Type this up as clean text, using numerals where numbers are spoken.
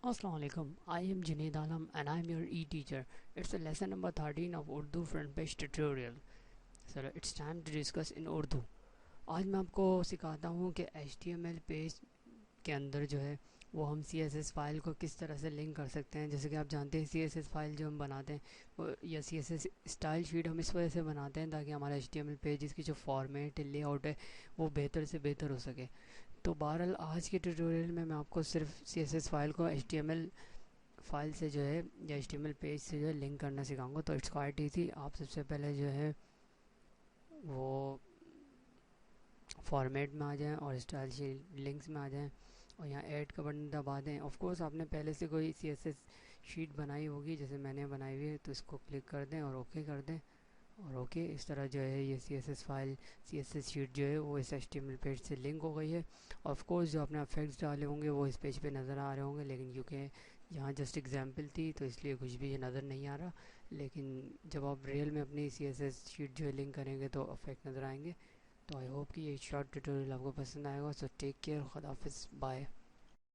Assalamu alaikum. I am Junaid Alam and I am your e-teacher. It's a lesson number 13 of Urdu front page tutorial. So it's time to discuss in Urdu. آج میں آپ کو سکھاتا ہوں کہ HTML page کے اندر جو ہے وہ ہم CSS فائل کو کس طرح سے لنک کر سکتے ہیں. جیسے کہ آپ جانتے ہیں CSS فائل جو ہم بناتے ہیں وہ یا CSS اسٹائل شیٹ ہم اس وجہ سے بناتے ہیں تاکہ ہمارا HTML پیج اس کی جو فارمیٹ لے آؤٹ ہے وہ بہتر سے بہتر ہو سکے. تو بہرحال آج کے ٹیوٹوریل میں آپ کو صرف CSS فائل کو HTML فائل سے جو ہے یا HTML پیج سے جو ہے لنک کرنا سکھاؤں گا. تو اٹس کوائٹ ایزی. آپ سب سے پہلے جو ہے وہ فارمیٹ میں آ جائیں اور اسٹائل شیٹ لنکس میں آ جائیں اور یہاں ایڈ کا بٹن دبا دیں. آف کورس آپ نے پہلے سے کوئی CSS شیٹ بنائی ہوگی جیسے میں نے بنائی ہوئی ہے, تو اس کو کلک کر دیں اور اوکے کر دیں. اور اوکے, اس طرح جو ہے یہ CSS فائل CSS شیٹ جو ہے وہ اس HTML پیج سے لنک ہو گئی ہے. آف کورس جو آپ نے افیکٹس ڈالے ہوں گے وہ اس پیج پہ نظر آ رہے ہوں گے, لیکن کیونکہ یہاں جسٹ ایگزامپل تھی تو اس لیے کچھ بھی یہ نظر نہیں آ رہا. لیکن جب آپ ریئل میں اپنی CSS شیٹ جو ہے لنک کریں گے تو افیکٹ نظر آئیں گے. تو آئی ہوپ کہ یہ شارٹ ٹیوٹوریل آپ کو پسند آئے گا. سو ٹیک کیئر, خدا حافظ, بائے.